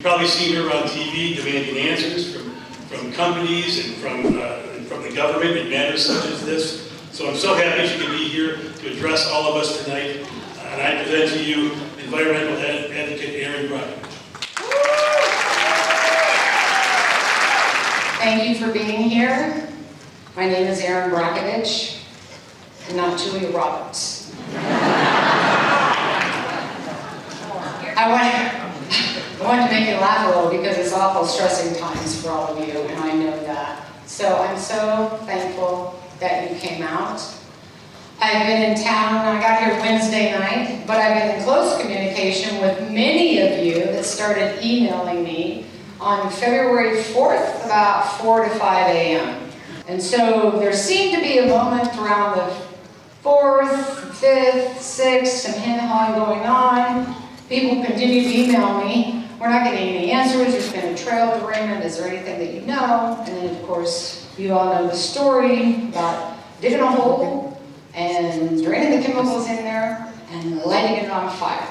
You've probably seen her on TV demanding answers from companies and from the government in matters such as this. So I'm so happy she can be here to address all of us tonight. And I present to you environmental advocate Erin Brockovich. Thank you for being here. My name is Erin Brockovich, and not Julia Roberts. I wanted to make you laugh a little because it's awful stressing times for all of you, and I know that. So I'm so thankful that you came out. I've been in town, I got here Wednesday night, but I've been in close communication with many of you that started emailing me on February 4th, about 4 to 5 a.m. And so there seemed to be a moment around the 4th, 5th, 6th, some hen-hawing going on. People continue to email me. We're not getting any answers. There's been a trail derailment. Is there anything that you know? And then, of course, you all know the story about digging a hole and draining the chemicals in there and lighting it on fire.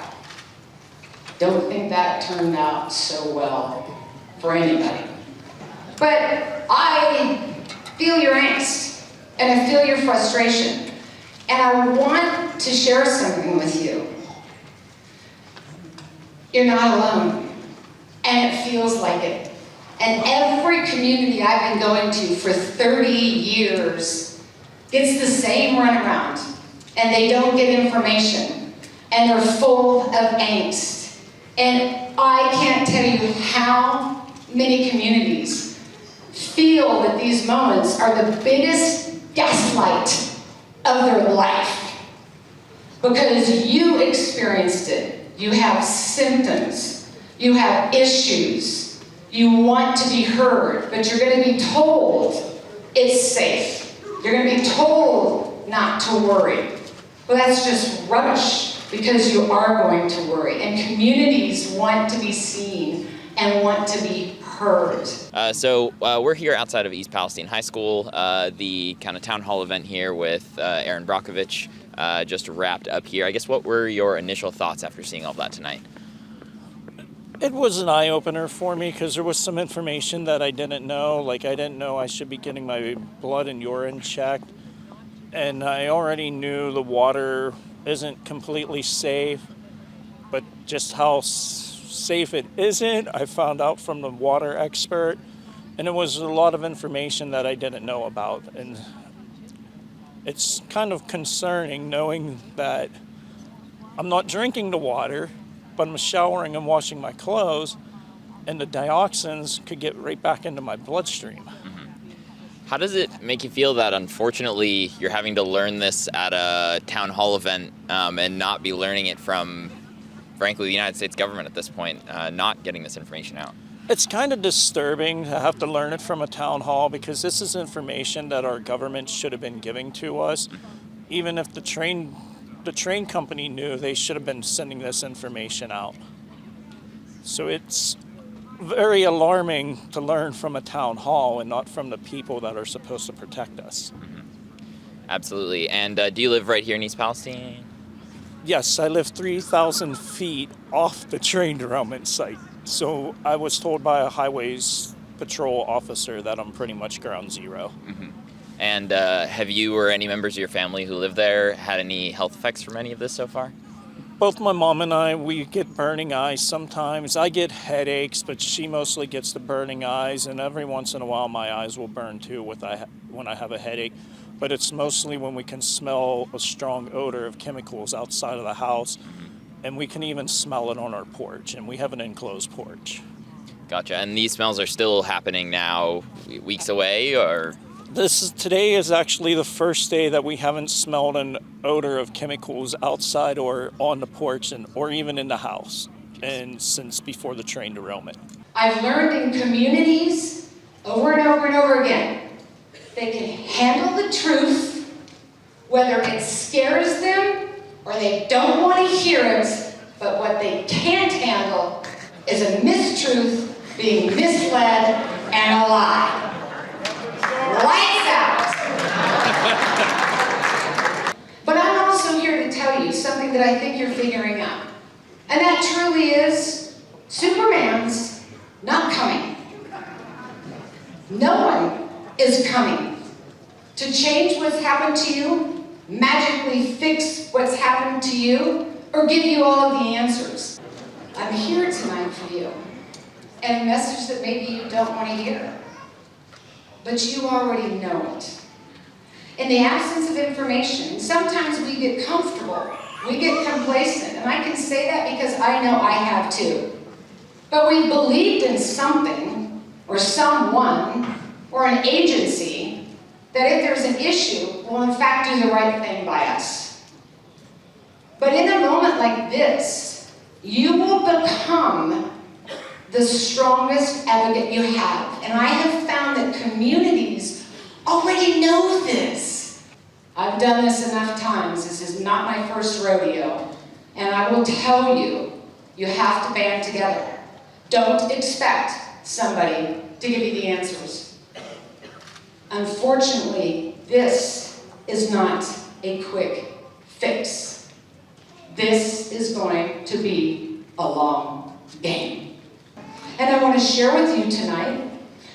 Don't think that turned out so well for anybody. But I feel your angst and I feel your frustration. And I want to share something with you. You're not alone, and it feels like it. And every community I've been going to for 30 years gets the same runaround, and they don't get information, and they're full of angst. And I can't tell you how many communities feel that these moments are the biggest gaslight of their life because you experienced it. You have symptoms, you have issues, you want to be heard, but you're going to be told it's safe. You're going to be told not to worry. Well, that's just rubbish because you are going to worry, and communities want to be seen and want to be heard. So we're here outside of East Palestine High School, the kind of town hall event here with Erin Brockovich. Just wrapped up here. I guess what were your initial thoughts after seeing all that tonight? It was an eye-opener for me because there was some information that I didn't know. Like I didn't know I should be getting my blood and urine checked. And I already knew the water isn't completely safe, but just how safe it isn't, I found out from the water expert. And it was a lot of information that I didn't know about. And it's kind of concerning knowing that I'm not drinking the water, but I'm showering and washing my clothes, and the dioxins could get right back into my bloodstream. Mm-hmm. How does it make you feel that, unfortunately, you're having to learn this at a town hall event and not be learning it from, frankly, the United States government at this point, not getting this information out? It's kind of disturbing to have to learn it from a town hall because this is information that our government should have been giving to us. Even if the train company knew, they should have been sending this information out. So it's very alarming to learn from a town hall and not from the people that are supposed to protect us. Mm-hmm. Absolutely. And do you live right here in East Palestine? Yes, I live 3,000 feet off the train derailment site. So I was told by a highways patrol officer that I'm pretty much ground zero. Mm-hmm. And have you or any members of your family who live there had any health effects from any of this so far? Both my mom and I, we get burning eyes sometimes. I get headaches, but she mostly gets the burning eyes, and every once in a while my eyes will burn too when I have a headache. But it's mostly when we can smell a strong odor of chemicals outside of the house. And we can even smell it on our porch, and we have an enclosed porch. Gotcha. And these smells are still happening now, weeks away, or? Today is actually the first day that we haven't smelled an odor of chemicals outside or on the porch or even in the house, and since before the train derailment. I've learned in communities over and over and over again, they can handle the truth, whether it scares them or they don't want to hear it, but what they can't handle is a mistruth being misled and a lie. Lights out! But I'm also here to tell you something that I think you're figuring out. And that truly is Superman's No one is coming to change what's happened to you, magically fix what's happened to you, or give you all of the answers. I'm here tonight for you, and a message that maybe you don't want to hear, but you already know it. In the absence of information, sometimes we get comfortable, we get complacent, and I can say that because I know I have too. But we believed in something, or someone, or an agency, that if there's an issue, will in fact do the right thing by us. But in a moment like this, you will become the strongest advocate you have. And I have found that communities already know this. I've done this enough times. This is not my first rodeo. And I will tell you, you have to band together. Don't expect somebody to give you the answers. Unfortunately, this is not a quick fix. This is going to be a long game. And I want to share with you tonight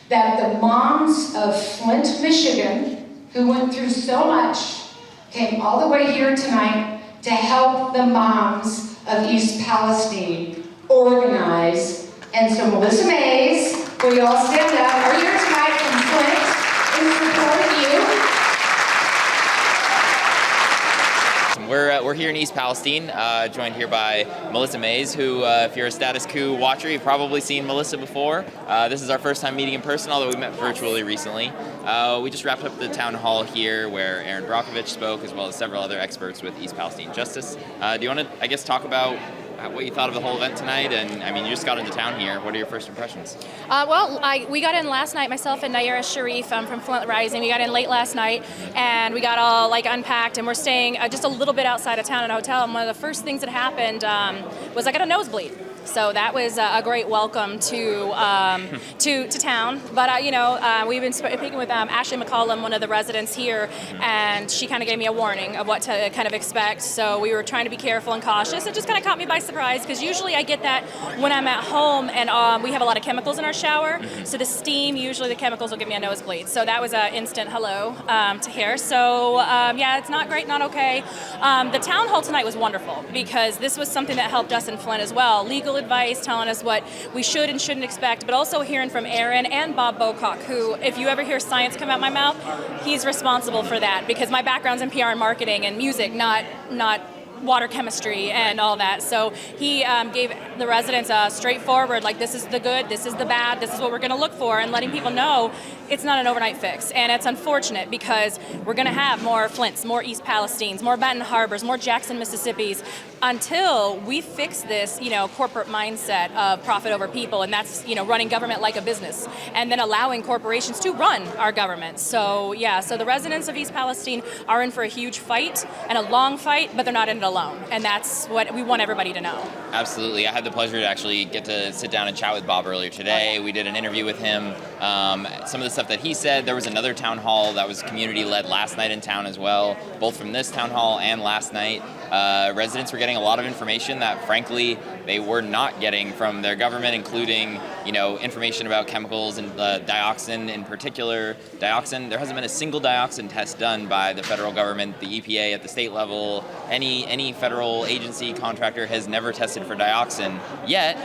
that the moms of Flint, Michigan, who went through so much, came all the way here tonight to help the moms of East Palestine organize. And so Melissa Mays, will you all stand up? Are here tonight from Flint in support of you. We're here in East Palestine, joined here by Melissa Mays, who, if you're a Status Coup watcher, you've probably seen Melissa before. This is our first time meeting in person, although we met virtually recently. We just wrapped up the town hall here where Erin Brockovich spoke, as well as several other experts with East Palestine Justice. Do you want to, I guess, talk about what you thought of the whole event tonight? And I mean, you just got into town here. What are your first impressions? We got in last night, myself and Naira Sharif from Flint Rising. We got in late last night, and we got all unpacked, and we're staying just a little bit outside of town in a hotel. And one of the first things that happened was I got a nosebleed. So that was a great welcome to town. But we've been speaking with Ashley McCollum, one of the residents here, and she kind of gave me a warning of what to kind of expect. So we were trying to be careful and cautious. It just kind of caught me by surprise, because usually I get that when I'm at home and we have a lot of chemicals in our shower. So the steam, usually the chemicals will give me a nosebleed. So that was an instant hello to hear. So it's not great, not okay. The town hall tonight was wonderful, because this was something that helped us in Flint as well. Legal advice, telling us what we should and shouldn't expect, but also hearing from Erin and Bob Bowcock, who, if you ever hear science come out my mouth, he's responsible for that, because my background's in PR and marketing and music, not water chemistry and all that. So he gave the residents a straightforward, this is the good, this is the bad, this is what we're going to look for, and letting people know it's not an overnight fix. And it's unfortunate, because we're going to have more Flints, more East Palestines, more Benton Harbors, more Jackson, Mississippis, until we fix this, corporate mindset of profit over people, and that's, running government like a business, and then allowing corporations to run our government. So so the residents of East Palestine are in for a huge fight, and a long fight, but they're not in it alone, and that's what we want everybody to know. Absolutely. I had the pleasure to actually get to sit down and chat with Bob earlier today. We did an interview with him. Some of the stuff that he said, there was another town hall that was community-led last night in town as well, both from this town hall and last night. Residents were getting a lot of information that, frankly, they were not getting from their government, including, information about chemicals and dioxin in particular. Dioxin, there hasn't been a single dioxin test done by the federal government, the EPA at the state level. Any federal agency contractor has never tested for dioxin. Yet,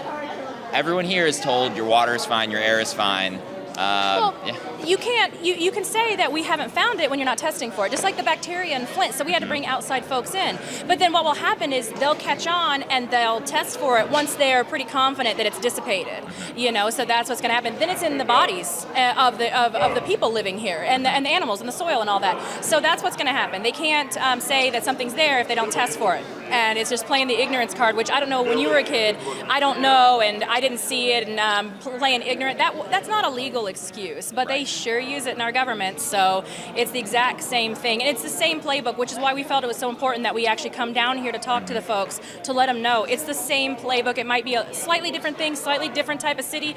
everyone here is told your water is fine, your air is fine. You can say that we haven't found it when you're not testing for it, just like the bacteria in Flint. So we had to bring outside folks in. But then what will happen is they'll catch on and they'll test for it once they're pretty confident that it's dissipated. So that's what's going to happen. Then it's in the bodies of the people living here, and the animals and the soil and all that. So that's what's going to happen. They can't say that something's there if they don't test for it. And it's just playing the ignorance card, which I don't know, when you were a kid, I don't know, and I didn't see it, and playing ignorant, that's not a legal excuse, but they sure use it in our government. So it's the exact same thing, and it's the same playbook, which is why we felt it was so important that we actually come down here to talk to the folks, to let them know it's the same playbook. It might be a slightly different thing, slightly different type of city,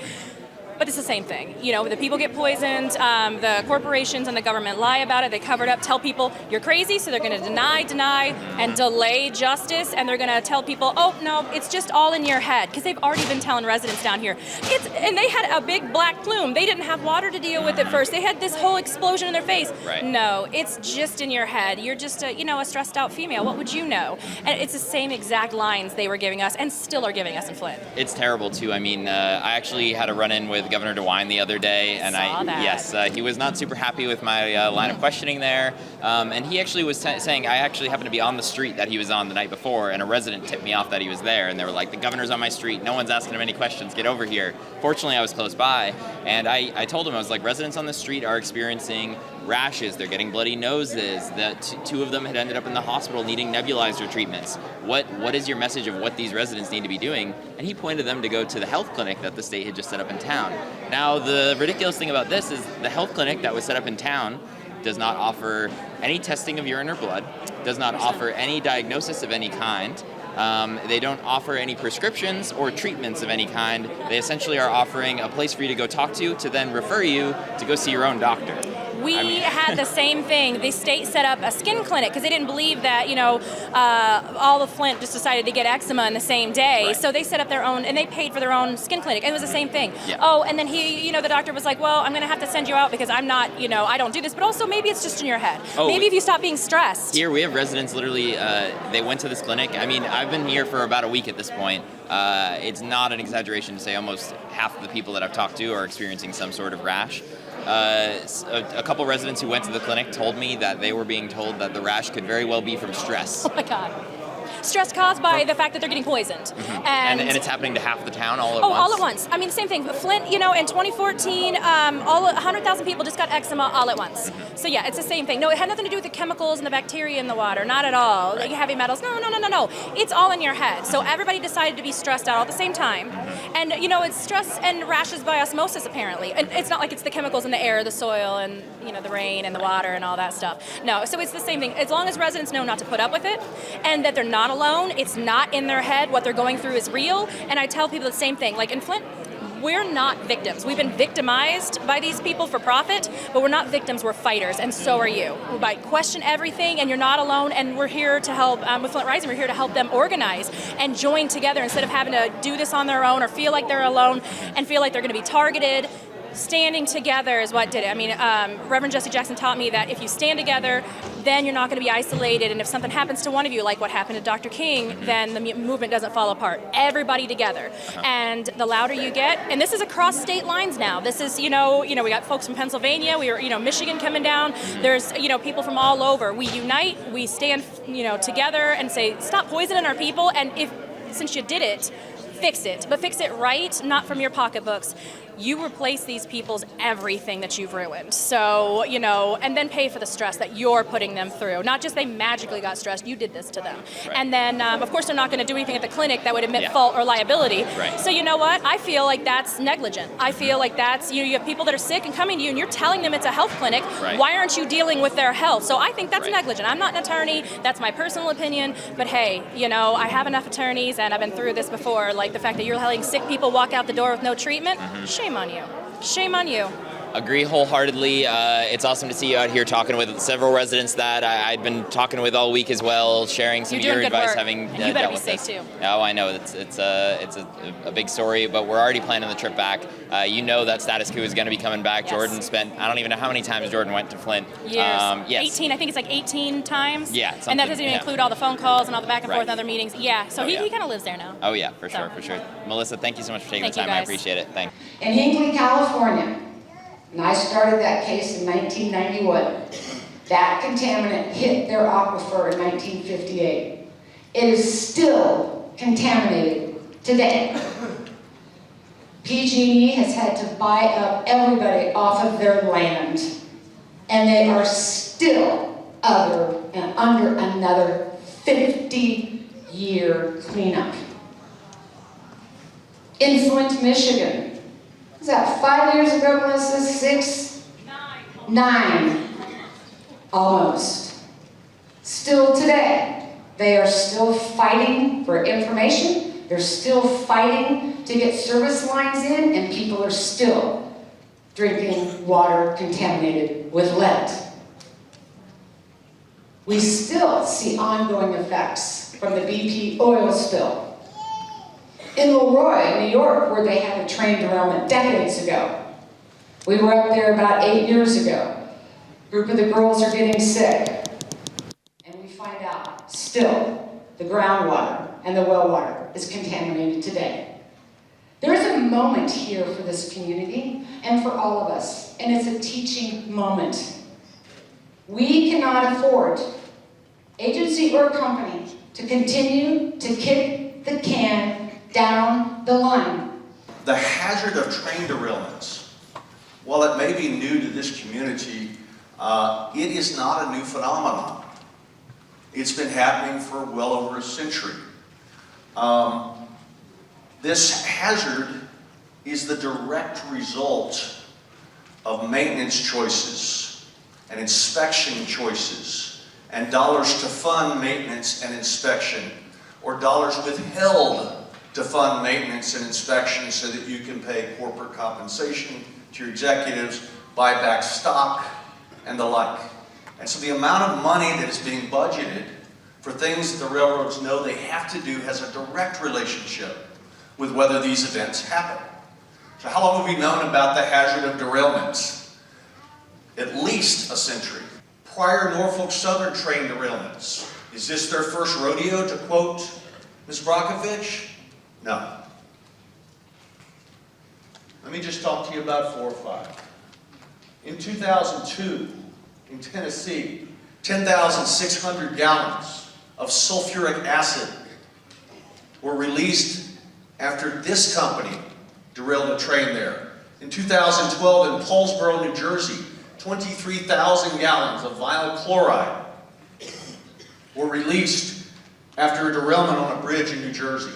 but it's the same thing. You know, the people get poisoned, the corporations and the government lie about it, they cover it up, tell people you're crazy, so they're going to deny, and delay justice, and they're going to tell people, oh, no, it's just all in your head, because they've already been telling residents down here. And they had a big black plume. They didn't have water to deal with at first. They had this whole explosion in their face. Right. No, it's just in your head. You're just a stressed out female. What would you know? And it's the same exact lines they were giving us and still are giving us in Flint. It's terrible too. I mean, I actually had a run-in with Governor DeWine the other day, and he was not super happy with my line of questioning there. And he actually was saying, I actually happened to be on the street that he was on the night before, and a resident tipped me off that he was there, and they were like, the governor's on my street, no one's asking him any questions, get over here. Fortunately, I was close by, and I told him, I was like, residents on the street are experiencing rashes, they're getting bloody noses, that two of them had ended up in the hospital needing nebulizer treatments. What is your message of what these residents need to be doing? And he pointed them to go to the health clinic that the state had just set up in town. Now, the ridiculous thing about this is the health clinic that was set up in town does not offer any testing of urine or blood, does not offer any diagnosis of any kind. They don't offer any prescriptions or treatments of any kind. They essentially are offering a place for you to go talk to then refer you to go see your own doctor. We had the same thing. The state set up a skin clinic because they didn't believe that, all of Flint just decided to get eczema in the same day. Right. So they set up their own, and they paid for their own skin clinic. And it was the same thing. Yeah. Oh, and then the doctor was like, well, I'm going to have to send you out because I'm not, I don't do this. But also maybe it's just in your head. Oh, maybe if you stop being stressed. Here we have residents literally, they went to this clinic. I mean, I've been here for about a week at this point. It's not an exaggeration to say almost half of the people that I've talked to are experiencing some sort of rash. A couple residents who went to the clinic told me that they were being told that the rash could very well be from stress. Oh my God. Stress caused by the fact that they're getting poisoned. Mm-hmm. And it's happening to half the town all at once? Oh, all at once. I mean, same thing. But Flint, in 2014, 100,000 people just got eczema all at once. Mm-hmm. So yeah, it's the same thing. No, it had nothing to do with the chemicals and the bacteria in the water. Not at all. Right. Like heavy metals. No. It's all in your head. So everybody decided to be stressed out all at the same time. Mm-hmm. And, it's stress and rashes by osmosis, apparently. And it's not like it's the chemicals in the air, the soil, and, the rain and the water and all that stuff. No, so it's the same thing. As long as residents know not to put up with it and that they're not alone, it's not in their head, what they're going through is real. And I tell people the same thing. Like in Flint, we're not victims. We've been victimized by these people for profit, but we're not victims, we're fighters, and so are you. We might question everything, and you're not alone, and we're here to help, with Flint Rising, we're here to help them organize and join together instead of having to do this on their own or feel like they're alone and feel like they're gonna be targeted. Standing together is what did it. I mean, Reverend Jesse Jackson taught me that if you stand together, then you're not going to be isolated. And if something happens to one of you, like what happened to Dr. King, then the movement doesn't fall apart. Everybody together. And the louder you get, and this is across state lines now. This is, we got folks from Pennsylvania, we were, Michigan coming down. There's, people from all over. We unite, we stand, together and say, stop poisoning our people. And since you did it, fix it. But fix it right, not from your pocketbooks. You replace these people's everything that you've ruined. So, and then pay for the stress that you're putting them through. Not just they magically got stressed, you did this to them. Right. And then, of course, they're not going to do anything at the clinic that would admit fault or liability. Right. So you know what? I feel like that's negligent. I feel like that's, you have people that are sick and coming to you and you're telling them it's a health clinic. Right. Why aren't you dealing with their health? So I think that's Right. negligent. I'm not an attorney. That's my personal opinion. But hey, I have enough attorneys and I've been through this before. Like the fact that you're letting sick people walk out the door with no treatment, shame on you. Shame on you. Agree wholeheartedly. It's awesome to see you out here talking with several residents that I've been talking with all week as well, sharing some of your advice, work. having You better dealt be with safe this. too. Oh, I know. It's a big story, but we're already planning the trip back. That Status Coup is going to be coming back. Yes. Jordan spent, I don't even know how many times Jordan went to Flint. Years. Yes. 18, I think it's like 18 times. Yeah, and something, that doesn't even yeah. include all the phone calls and all the back and Right. forth and other meetings. Yeah, so Oh, he yeah. kind of lives there now. Oh yeah, for So. sure. Melissa, thank you so much for taking Thank the you, time. I guys. appreciate it. Thanks. In Hinckley, California, and I started that case in 1991. That contaminant hit their aquifer in 1958. It is still contaminated today. PG&E has had to buy up everybody off of their land, and they are still under another 50-year cleanup. In Flint, Michigan, was that 5 years ago, Melissa? 6? 9. Almost. Still today, they are still fighting for information. They're still fighting to get service lines in, and people are still drinking water contaminated with lead. We still see ongoing effects from the BP oil spill. In Leroy, New York, where they had a train derailment decades ago. We were up there about 8 years ago. A group of the girls are getting sick. And we find out, still, the groundwater and the well water is contaminated today. There's a moment here for this community and for all of us, and it's a teaching moment. We cannot afford, agency or company, to continue to kick the can down the line. The hazard of train derailments, while it may be new to this community, it is not a new phenomenon. It's been happening for well over a century. This hazard is the direct result of maintenance choices and inspection choices and dollars to fund maintenance and inspection, or dollars withheld to fund maintenance and inspection so that you can pay corporate compensation to your executives, buy back stock, and the like. And so the amount of money that is being budgeted for things that the railroads know they have to do has a direct relationship with whether these events happen. So how long have we known about the hazard of derailments? At least a century. Prior Norfolk Southern train derailments. Is this their first rodeo, to quote Ms. Brockovich? No. Let me just talk to you about 4 or 5. In 2002, in Tennessee, 10,600 gallons of sulfuric acid were released after this company derailed a train there. In 2012, in Paulsboro, New Jersey, 23,000 gallons of vinyl chloride were released after a derailment on a bridge in New Jersey.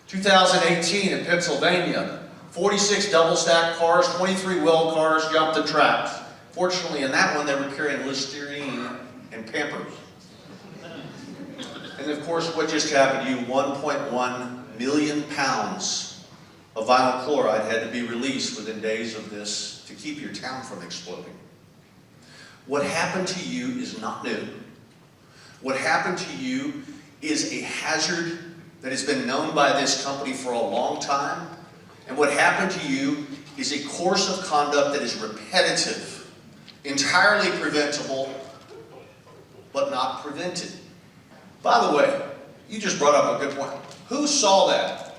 2018 in Pennsylvania, 46 double-stack cars, 23 well cars jumped the tracks. Fortunately, in that one, they were carrying Listerine and Pampers. And of course, what just happened to you, 1.1 million pounds of vinyl chloride had to be released within days of this to keep your town from exploding. What happened to you is not new. What happened to you is a hazard that has been known by this company for a long time. And what happened to you is a course of conduct that is repetitive, entirely preventable, but not prevented. By the way, you just brought up a good point. Who saw that?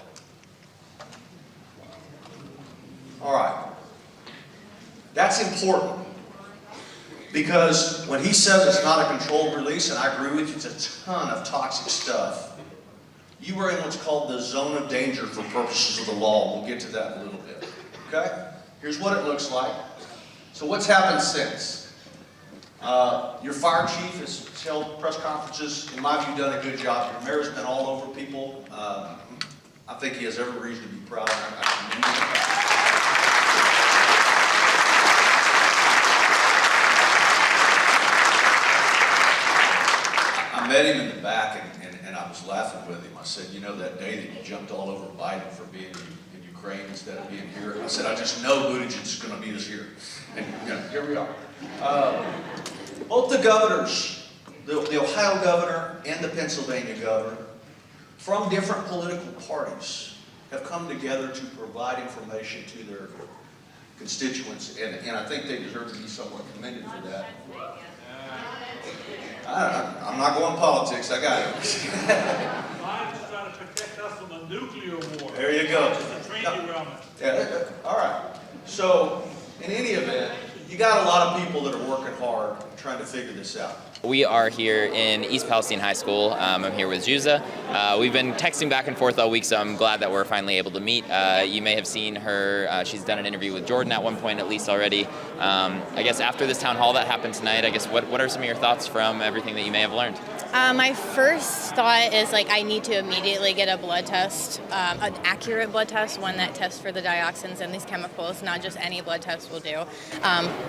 All right. That's important. Because when he says it's not a controlled release, and I agree with you, it's a ton of toxic stuff. You are in what's called the zone of danger for purposes of the law. We'll get to that in a little bit. Okay? Here's what it looks like. So what's happened since? Your fire chief has held press conferences. In my view, done a good job. Your mayor's been all over people. I think he has every reason to be proud. I met him in the back, and I was laughing with him. I said, you know, that day that you jumped all over Biden for being in Ukraine instead of being here? I said, I just know Buttigieg is going to meet us here. And here we are. Both the governors, the Ohio governor and the Pennsylvania governor, from different political parties, have come together to provide information to their constituents, and I think they deserve to be somewhat commended for that. I'm not going politics, I got it. Biden's trying to protect us from a nuclear war. There you go. It's a train derailment. Yeah, all right. So, in any event, you got a lot of people that are working hard trying to figure this out. We are here in East Palestine High School. I'm here with Juza. We've been texting back and forth all week, so I'm glad that we're finally able to meet. You may have seen her, she's done an interview with Jordan at one point at least already. I guess after this town hall that happened tonight, I guess what are some of your thoughts from everything that you may have learned? My first thought is like I need to immediately get a blood test, an accurate blood test, one that tests for the dioxins and these chemicals, not just any blood test will do.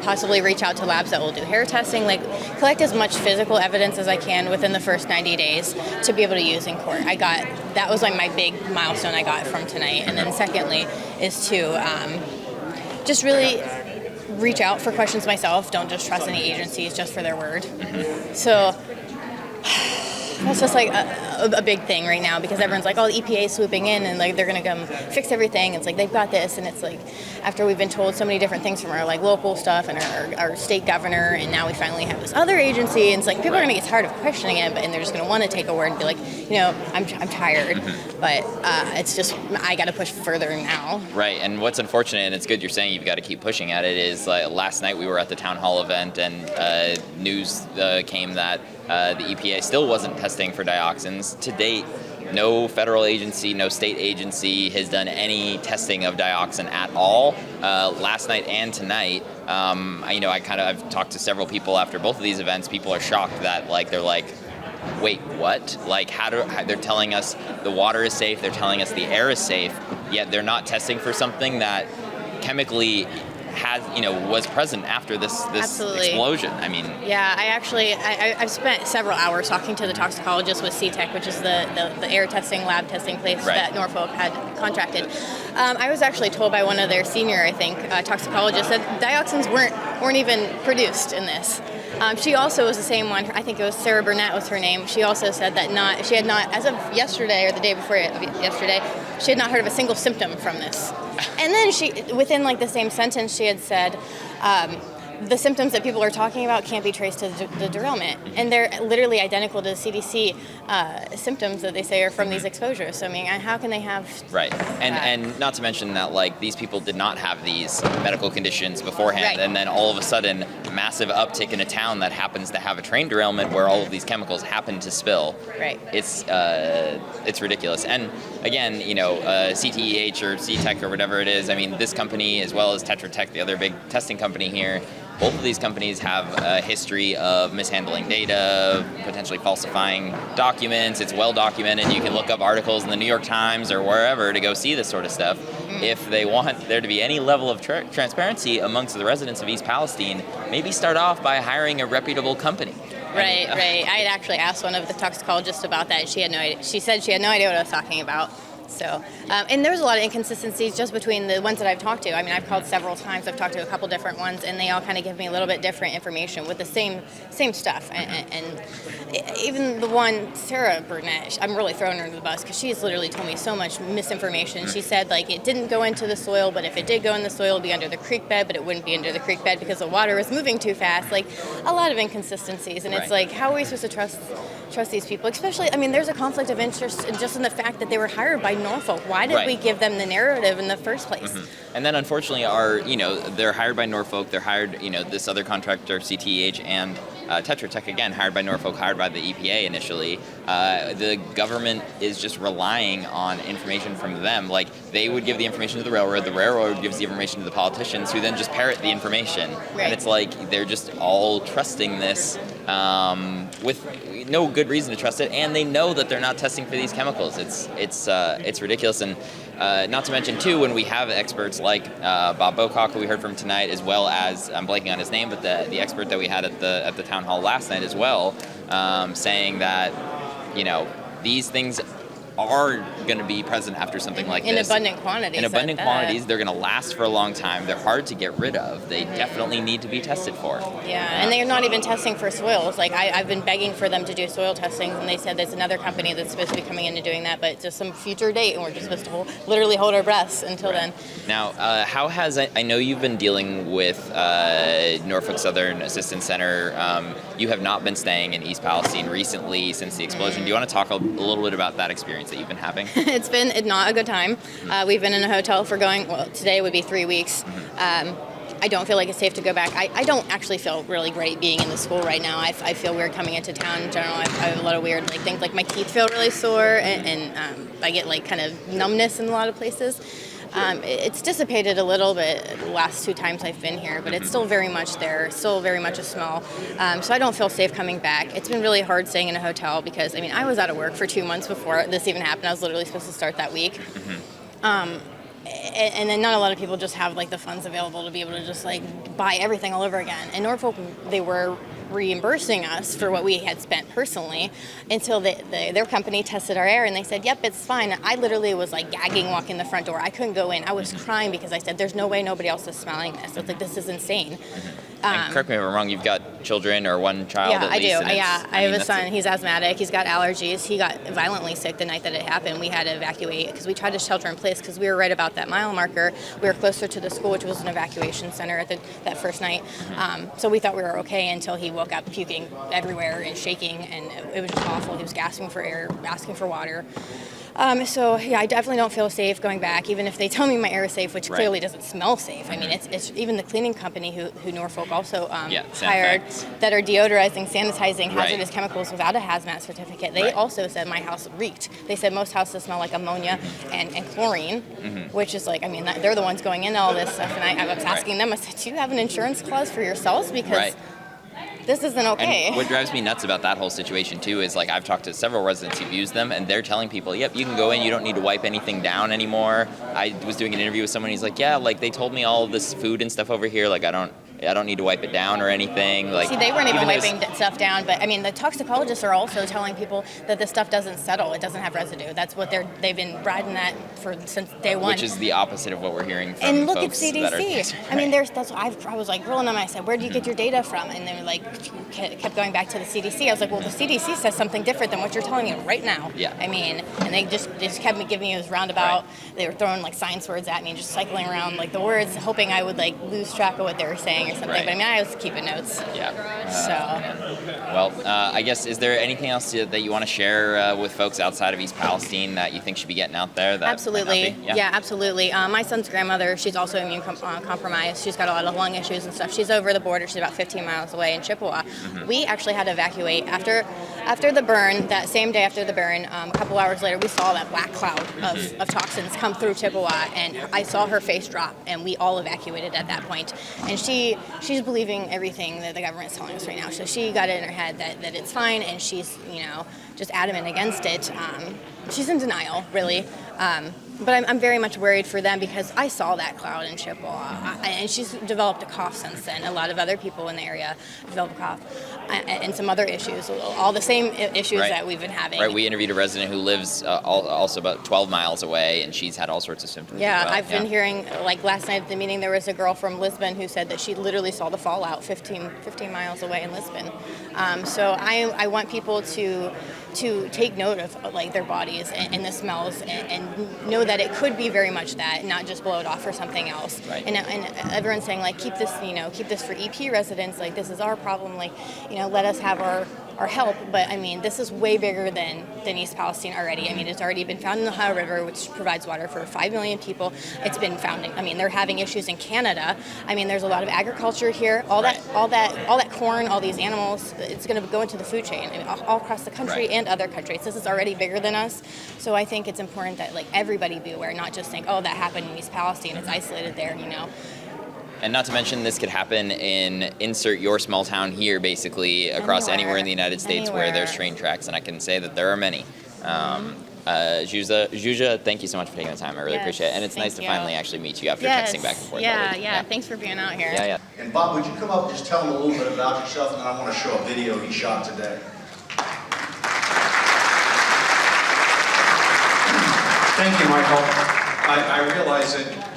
Possibly reach out to labs that will do hair testing, like collect as much physical evidence as I can within the first 90 days to be able to use in court. That was like my big milestone I got from tonight. And then secondly is to just really reach out for questions myself. Don't just trust any agencies just for their word. So that's just like a big thing right now because everyone's like, oh, the EPA is swooping in and like they're gonna come fix everything. It's like they've got this, and it's like after we've been told so many different things from our like local stuff and our state governor, and now we finally have this other agency. And it's like people are gonna get tired of questioning it, and they're just gonna want to take a word and be like, I'm tired. But it's just I got to push further now. Right, and what's unfortunate, and it's good you're saying you've got to keep pushing at it, is last night we were at the town hall event and news came that the EPA still wasn't testing for dioxins. To date, no federal agency, no state agency has done any testing of dioxin at all. Last night and tonight, I've talked to several people after both of these events. People are shocked that they're like, wait, what? Like, they're telling us the water is safe, they're telling us the air is safe, yet they're not testing for something that chemically was present after this explosion. I mean, yeah, I've spent several hours talking to the toxicologist with CTEC, which is the air testing, lab testing place that Norfolk had contracted. I was actually told by one of their senior, toxicologists that dioxins weren't even produced in this. She also was the same one. I think it was Sarah Burnett was her name. She also said that she had not, as of yesterday or the day before yesterday, she had not heard of a single symptom from this. And then within the same sentence, she had said, the symptoms that people are talking about can't be traced to the derailment. And they're literally identical to the CDC symptoms that they say are from these exposures. So, I mean, how can they have... Right. And not to mention that, these people did not have these medical conditions beforehand. Right. And then all of a sudden, massive uptick in a town that happens to have a train derailment where all of these chemicals happen to spill. Right. It's ridiculous. And again, CTEH or CTEC or whatever it is, I mean, this company, as well as Tetra Tech, the other big testing company here, both of these companies have a history of mishandling data, potentially falsifying documents. It's well documented. You can look up articles in the New York Times or wherever to go see this sort of stuff. If they want there to be any level of transparency amongst the residents of East Palestine, maybe start off by hiring a reputable company. Right. I had actually asked one of the toxicologists about that. She had no idea. She said she had no idea what I was talking about. So, and there's a lot of inconsistencies just between the ones that I've talked to. I mean, I've called several times. I've talked to a couple different ones, and they all kind of give me a little bit different information with the same stuff. And even the one, Sarah Burnett, I'm really throwing her under the bus because she's literally told me so much misinformation. She said, it didn't go into the soil, but if it did go in the soil, it would be under the creek bed, but it wouldn't be under the creek bed because the water was moving too fast. A lot of inconsistencies. And it's how are we supposed to trust these people? Especially, I mean, there's a conflict of interest just in the fact that they were hired by Norfolk. Why did we give them the narrative in the first place? And then unfortunately they're hired by Norfolk, they're hired, this other contractor, CTEH, and Tetra Tech, again, hired by Norfolk, hired by the EPA initially. The government is just relying on information from them. They would give the information to the railroad gives the information to the politicians, who then just parrot the information. Right. And it's they're just all trusting this with no good reason to trust it, and they know that they're not testing for these chemicals. It's ridiculous. And not to mention, too, when we have experts like Bob Bowcock, who we heard from tonight, as well as, I'm blanking on his name, but the expert that we had at the town hall last night as well, saying that, these things are going to be present after something like in this. abundant quantities. In abundant quantities. They're going to last for a long time. They're hard to get rid of. They definitely need to be tested for. Yeah, and they're not even testing for soils. I've been begging for them to do soil testing, and they said there's another company that's supposed to be coming in and doing that, but just some future date, and we're just supposed to literally hold our breaths until then. Now, how has, I know you've been dealing with Norfolk Southern Assistance Center. You have not been staying in East Palestine recently since the explosion. Do you want to talk a little bit about that experience that you've been having? It's been not a good time. We've been in a hotel for today would be 3 weeks. I don't feel like it's safe to go back. I don't actually feel really great being in the school right now. I feel weird coming into town in general. I have a lot of weird things, my teeth feel really sore, and I get kind of numbness in a lot of places. It's dissipated a little bit the last 2 times I've been here, but it's still very much there, still very much a smell. So I don't feel safe coming back. It's been really hard staying in a hotel because, I mean, I was out of work for 2 months before this even happened. I was literally supposed to start that week. And then not a lot of people just have like the funds available to be able to just like buy everything all over again. In Norfolk, they were reimbursing us for what we had spent personally until their company tested our air and they said, yep, it's fine. I literally was like gagging walking the front door. I couldn't go in. I was crying because I said, there's no way nobody else is smelling this. I was like, this is insane. And correct me if I'm wrong, you've got children or one child Yeah, at I least? do. and it's- I have mean, a son. He's asthmatic. He's got allergies. He got violently sick the night that it happened. We had to evacuate because we tried to shelter in place because we were right about that mile marker. We were closer to the school, which was an evacuation center at that first night. So we thought we were okay until he woke up puking everywhere and shaking, and it was just awful. He was gasping for air, asking for water. So yeah, I definitely don't feel safe going back, even if they tell me my air is safe, which clearly doesn't smell safe. I mean, it's even the cleaning company who Norfolk also hired that are deodorizing, sanitizing hazardous chemicals without a hazmat certificate. They also said my house reeked. They said most houses smell like ammonia and chlorine, which is like, I mean, they're the ones going into all this stuff. And I was asking them, I said, do you have an insurance clause for yourselves? Because this isn't okay. And what drives me nuts about that whole situation too is like I've talked to several residents who've used them and they're telling people, yep, you can go in, you don't need to wipe anything down anymore. I was doing an interview with someone, he's like, yeah, like they told me all of this food and stuff over here, like I don't need to wipe it down or anything. Like, see, they weren't even wiping stuff down, but I mean, the toxicologists are also telling people that this stuff doesn't settle. It doesn't have residue. That's what they've been riding that since day one. Which is the opposite of what we're hearing from and look at folks CDC. that are, I mean, I was like grilling them. I said, where do you get your data from? And they were like, kept going back to the CDC. I was like, well, the CDC says something different than what you're telling me right now. Yeah. I mean, and they just kept giving me this roundabout. They were throwing like science words at me, just cycling around like the words, hoping I would like lose track of what they were saying or something. But I mean, I was keeping notes. Well, I guess, is there anything else that you want to share with folks outside of East Palestine that you think should be getting out there? That Absolutely. might not be? Yeah, absolutely. My son's grandmother, she's also immune compromised. She's got a lot of lung issues and stuff. She's over the border. She's about 15 miles away in Chippewa. We actually had to evacuate after the burn. That same day after the burn, a couple hours later, we saw that black cloud of toxins come through Chippewa, and I saw her face drop, and we all evacuated at that point. And she's believing everything that the government's telling us right now. So she got it in her head that it's fine, and she's just adamant against it. She's in denial, really. But I'm very much worried for them because I saw that cloud in Chippewa, and she's developed a cough since then. A lot of other people in the area developed a cough, and some other issues, all the same issues that we've been having. Right, we interviewed a resident who lives also about 12 miles away, and she's had all sorts of symptoms. Yeah, as well. I've been hearing, like last night at the meeting, there was a girl from Lisbon who said that she literally saw the fallout 15 miles away in Lisbon. So I want people to take note of like their bodies and the smells and know that it could be very much that, not just blow it off for something else. Right. And everyone's saying like keep this for EP residents, like this is our problem, like let us have our help. But I mean, this is way bigger than East Palestine already. I mean, it's already been found in the Ohio River, which provides water for 5 million people. It's been found they're having issues in Canada. I mean, there's a lot of agriculture here. All that corn, all these animals, it's going to go into the food chain all across the country and other countries. This is already bigger than us. So I think it's important that like everybody be aware, not just think, oh, that happened in East Palestine, it's isolated there, And not to mention, this could happen in insert your small town here, basically, across anywhere in the United States where there's train tracks, and I can say that there are many. Zhuzha, thank you so much for taking the time. I really appreciate it. And it's nice to finally actually meet you after texting back and forth. Yeah. Thanks for being out here. Yeah. And Bob, would you come up and just tell him a little bit about yourself, and then I want to show a video he shot today. Thank you, Michael. I realize that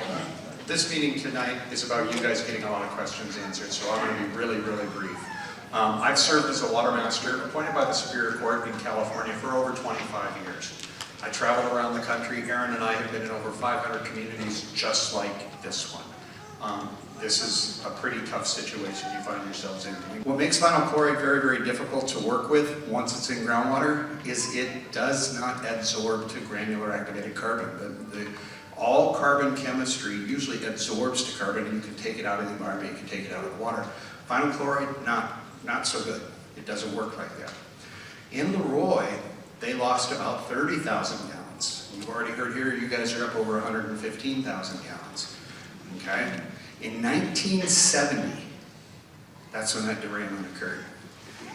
this meeting tonight is about you guys getting a lot of questions answered, so I'm going to be really, really brief. I've served as a water master appointed by the Superior Court in California for over 25 years. I traveled around the country. Erin and I have been in over 500 communities just like this one. This is a pretty tough situation you find yourselves in. What makes vinyl chloride very, very difficult to work with once it's in groundwater is it does not adsorb to granular activated carbon. All carbon chemistry usually absorbs to carbon, and you can take it out of the environment, you can take it out of the water. Vinyl chloride, not so good. It doesn't work like that. In Leroy, they lost about 30,000 gallons You've already heard here, you guys are up over 115,000 gallons. Okay? In 1970, that's when that derailment occurred.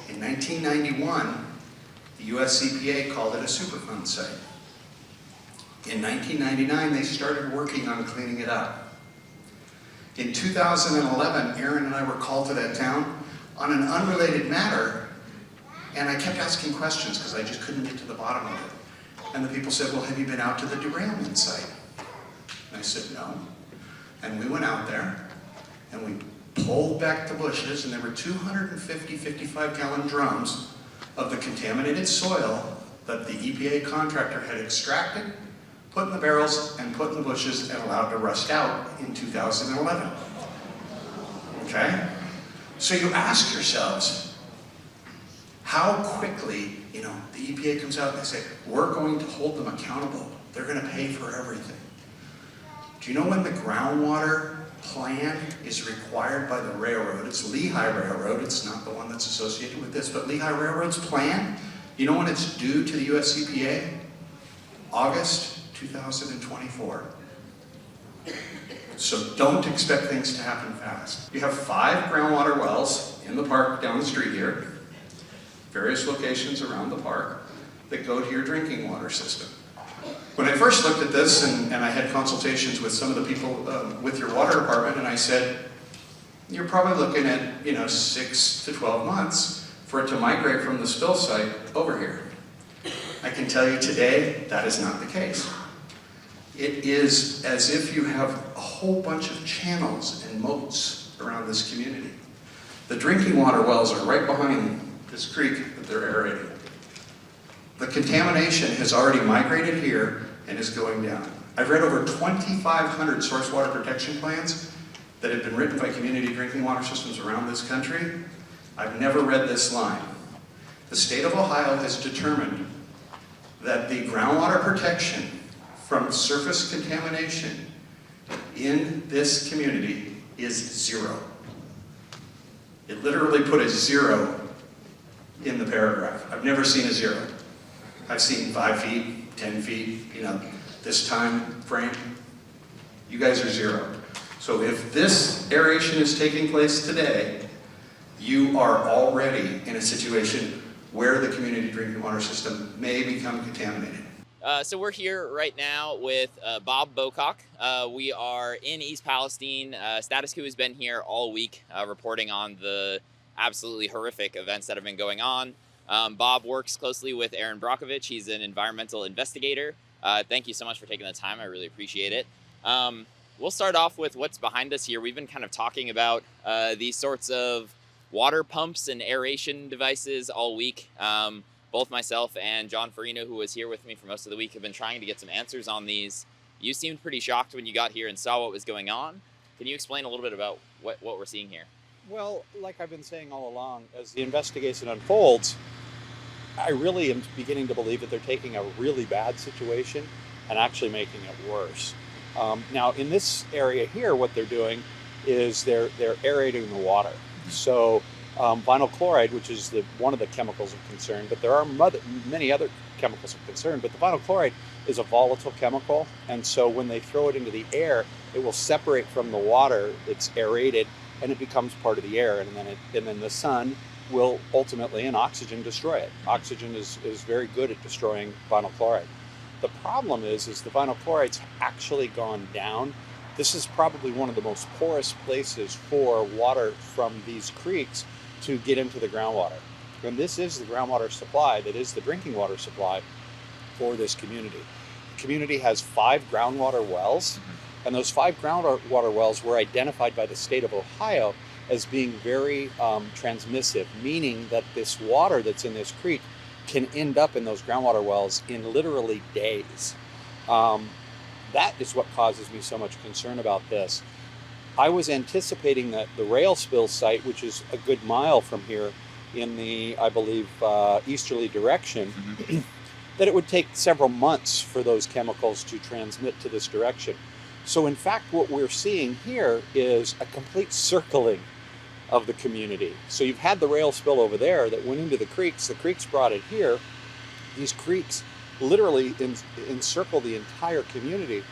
In 1991, the US EPA called it a Superfund site. In 1999, they started working on cleaning it up. In 2011, Erin and I were called to that town on an unrelated matter, and I kept asking questions because I just couldn't get to the bottom of it. And the people said, well, have you been out to the derailment site? And I said, no. And we went out there, and we pulled back the bushes, and there were 250 55-gallon drums of the contaminated soil that the EPA contractor had extracted, put in the barrels, and put in the bushes and allowed to rust out in 2011. Okay? So you ask yourselves, how quickly, the EPA comes out and they say, we're going to hold them accountable. They're going to pay for everything. Do you know when the groundwater plan is required by the railroad? It's Lehigh Railroad. It's not the one that's associated with this, but Lehigh Railroad's plan, you know when it's due to the US EPA? August 2024. So don't expect things to happen fast. You have 5 groundwater wells in the park down the street here, various locations around the park that go to your drinking water system. When I first looked at this, and I had consultations with some of the people with your water department, and I said, you're probably looking at 6 to 12 months for it to migrate from the spill site over here. I can tell you today, that is not the case. It is as if you have a whole bunch of channels and moats around this community. The drinking water wells are right behind this creek that they're aerating. The contamination has already migrated here and is going down. I've read over 2,500 source water protection plans that have been written by community drinking water systems around this country. I've never read this line. The state of Ohio has determined that the groundwater protection from surface contamination in this community is 0. It literally put a 0 in the paragraph. I've never seen a 0. I've seen 5 feet, 10 feet, this time frame. You guys are 0. So if this aeration is taking place today, you are already in a situation where the community drinking water system may become contaminated. So we're here right now with Bob Bowcock. We are in East Palestine. Status Coup has been here all week reporting on the absolutely horrific events that have been going on. Bob works closely with Erin Brockovich. He's an environmental investigator. Thank you so much for taking the time. I really appreciate it. We'll start off with what's behind us here. We've been kind of talking about these sorts of water pumps and aeration devices all week. Both myself and John Farino, who was here with me for most of the week, have been trying to get some answers on these. You seemed pretty shocked when you got here and saw what was going on. Can you explain a little bit about what we're seeing here? Well, like I've been saying all along, as the investigation unfolds, I really am beginning to believe that they're taking a really bad situation and actually making it worse. Now, in this area here, what they're doing is they're aerating the water. So vinyl chloride, which is one of the chemicals of concern, but there are many other chemicals of concern, but the vinyl chloride is a volatile chemical, and so when they throw it into the air, it will separate from the water. It's aerated, and it becomes part of the air, and then the sun will ultimately, and oxygen, destroy it. Oxygen is very good at destroying vinyl chloride. The problem is the vinyl chloride's actually gone down. This is probably one of the most porous places for water from these creeks to get into the groundwater. And this is the groundwater supply that is the drinking water supply for this community. The community has 5 groundwater wells, and those 5 groundwater wells were identified by the state of Ohio as being very transmissive, meaning that this water that's in this creek can end up in those groundwater wells in literally days. That is what causes me so much concern about this. I was anticipating that the rail spill site, which is a good mile from here in the, I believe, easterly direction, that it would take several months for those chemicals to transmit to this direction. So in fact, what we're seeing here is a complete circling of the community. So you've had the rail spill over there that went into the creeks brought it here. These creeks literally encircle the entire community.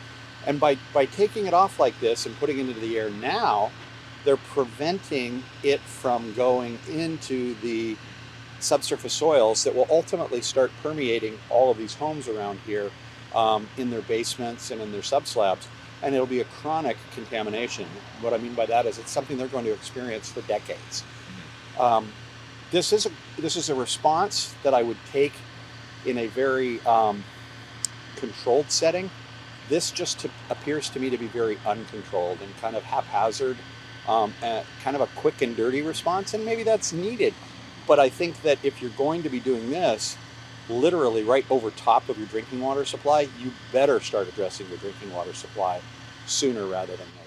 And by taking it off like this and putting it into the air now, they're preventing it from going into the subsurface soils that will ultimately start permeating all of these homes around here in their basements and in their subslabs. And it'll be a chronic contamination. What I mean by that is it's something they're going to experience for decades. This is a response that I would take in a very controlled setting. This just appears to me to be very uncontrolled and kind of haphazard, and kind of a quick and dirty response, and maybe that's needed. But I think that if you're going to be doing this literally right over top of your drinking water supply, you better start addressing your drinking water supply sooner rather than later.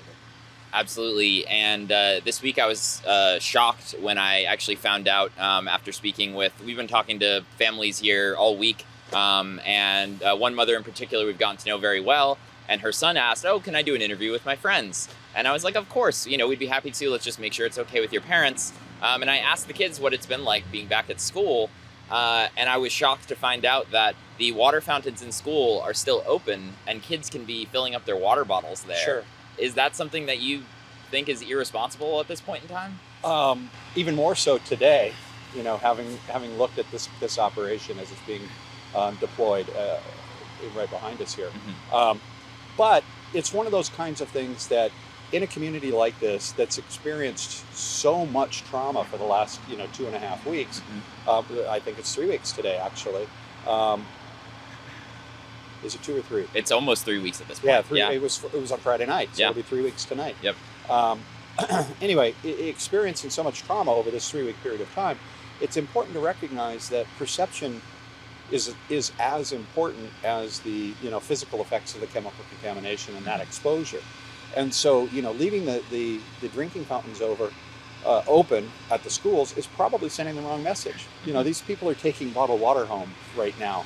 Absolutely. And this week I was shocked when I actually found out after speaking with, we've been talking to families here all week, and one mother in particular we've gotten to know very well, and her son asked, oh, can I do an interview with my friends? And I was like, of course, we'd be happy to. Let's just make sure it's okay with your parents. And I asked the kids what it's been like being back at school, and I was shocked to find out that the water fountains in school are still open and kids can be filling up their water bottles there. Sure. Is that something that you think is irresponsible at this point in time? Even more so today, having looked at this operation as it's being deployed right behind us here. But it's one of those kinds of things that in a community like this that's experienced so much trauma for the last 2.5 weeks, I think it's 3 weeks today actually. Is it 2 or 3? It's almost 3 weeks at this point. Yeah, It was on Friday night, so it'll be 3 weeks tonight. Yep. Anyway, experiencing so much trauma over this 3-week period of time, it's important to recognize that perception is as important as the physical effects of the chemical contamination and that exposure. And so leaving the drinking fountains open at the schools is probably sending the wrong message. These people are taking bottled water home right now.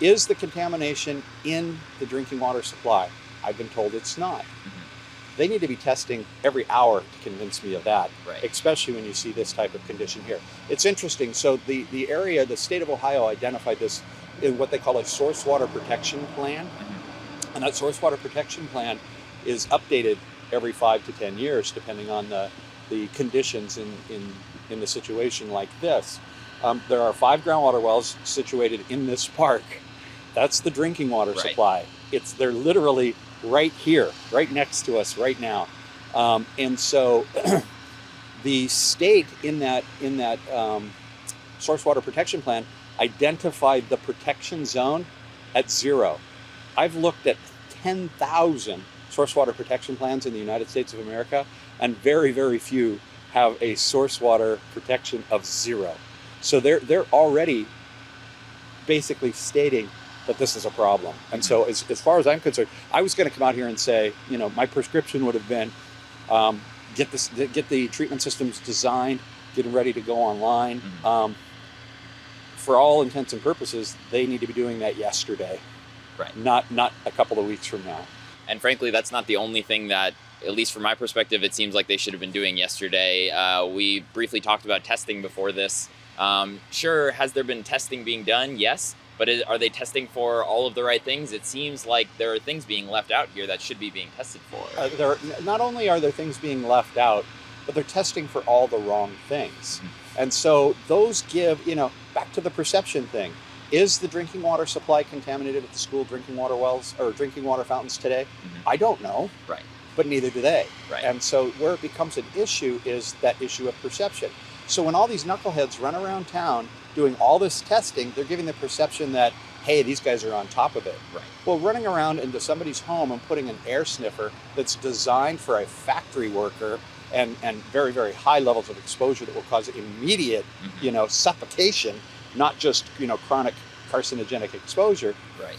Is the contamination in the drinking water supply? I've been told it's not. They need to be testing every hour to convince me of that, right, especially when you see this type of condition here. It's interesting. So the area, the state of Ohio identified this in what they call a source water protection plan. And that source water protection plan is updated every 5 to 10 years, depending on the conditions in the situation like this. There are 5 groundwater wells situated in this park. That's the drinking water supply. They're literally right here, right next to us right now. And so the state in that source water protection plan identified the protection zone at 0. I've looked at 10,000 source water protection plans in the United States of America, and very, very few have a source water protection of 0. So they're already basically stating that this is a problem. And so as far as I'm concerned, I was going to come out here and say, my prescription would have been get the treatment systems designed, get them ready to go online. For all intents and purposes, they need to be doing that yesterday, right? Not a couple of weeks from now. And frankly, that's not the only thing that, at least from my perspective, it seems like they should have been doing yesterday. We briefly talked about testing before this. Sure, has there been testing being done? Yes. But are they testing for all of the right things? It seems like there are things being left out here that should be being tested for. Not only are there things being left out, but they're testing for all the wrong things. And so those give, back to the perception thing. Is the drinking water supply contaminated at the school drinking water wells or drinking water fountains today? I don't know. Right. But neither do they. Right. And so where it becomes an issue is that issue of perception. So when all these knuckleheads run around town doing all this testing, they're giving the perception that, hey, these guys are on top of it. Right. Well, running around into somebody's home and putting an air sniffer that's designed for a factory worker and very, very high levels of exposure that will cause immediate, suffocation, not just, chronic carcinogenic exposure. Right.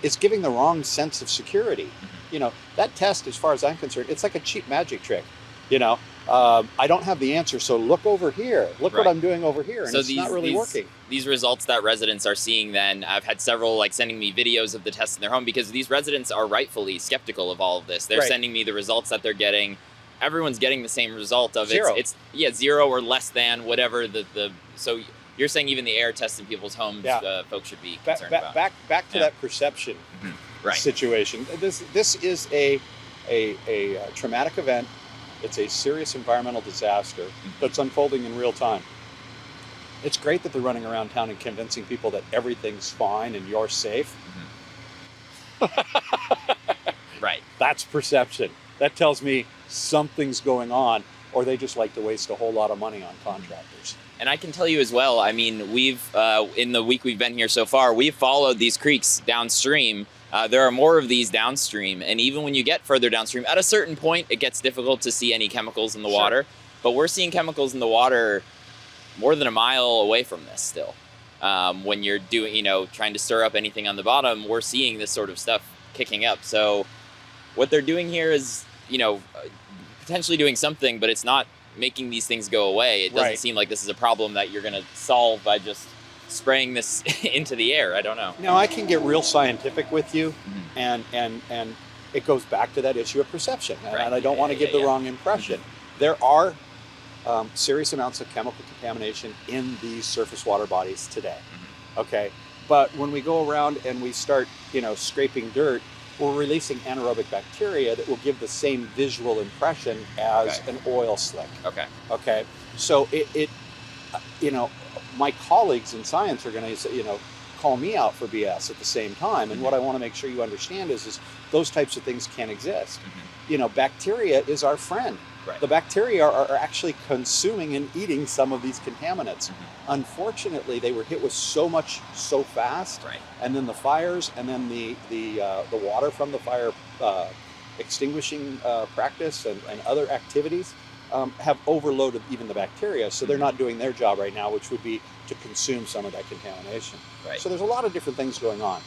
It's giving the wrong sense of security. That test, as far as I'm concerned, it's like a cheap magic trick. I don't have the answer, so look over here. Look what I'm doing over here, and so it's not really working. These results that residents are seeing then, I've had several sending me videos of the tests in their home because these residents are rightfully skeptical of all of this. They're sending me the results that they're getting. Everyone's getting the same result of 0. It's 0 or less than whatever so you're saying even the air tests in people's homes, Yeah. folks should be Back, concerned back, about. back to Yeah. that perception Right. situation. This is a traumatic event. It's a serious environmental disaster that's unfolding in real time. It's great that they're running around town and convincing people that everything's fine and you're safe. Right. That's perception. That tells me something's going on, or they just like to waste a whole lot of money on contractors. And I can tell you as well, I mean, we've, in the week we've been here so far, we've followed these creeks downstream. There are more of these downstream, and even when you get further downstream, at a certain point, it gets difficult to see any chemicals in the water. But we're seeing chemicals in the water more than a mile away from this still. When you're doing, you know, trying to stir up anything on the bottom, we're seeing this sort of stuff kicking up. So what they're doing here is, you know, potentially doing something, but it's not making these things go away. It doesn't seem like this is a problem that you're going to solve by just spraying this into the air. I don't know. Now, I can get real scientific with you, and it goes back to that issue of perception, and I don't want to give the wrong impression. There are serious amounts of chemical contamination in these surface water bodies today, okay? But when we go around and we start, you know, scraping dirt, we're releasing anaerobic bacteria that will give the same visual impression as an oil slick. Okay. So it you know, my colleagues in science are going to, you know, call me out for BS at the same time. And what I want to make sure you understand is those types of things can exist. You know, bacteria is our friend. The bacteria are actually consuming and eating some of these contaminants. Unfortunately, they were hit with so much so fast, and then the fires, and then the water from the fire extinguishing practice and other activities have overloaded even the bacteria, so they're not doing their job right now, which would be to consume some of that contamination. So there's a lot of different things going on.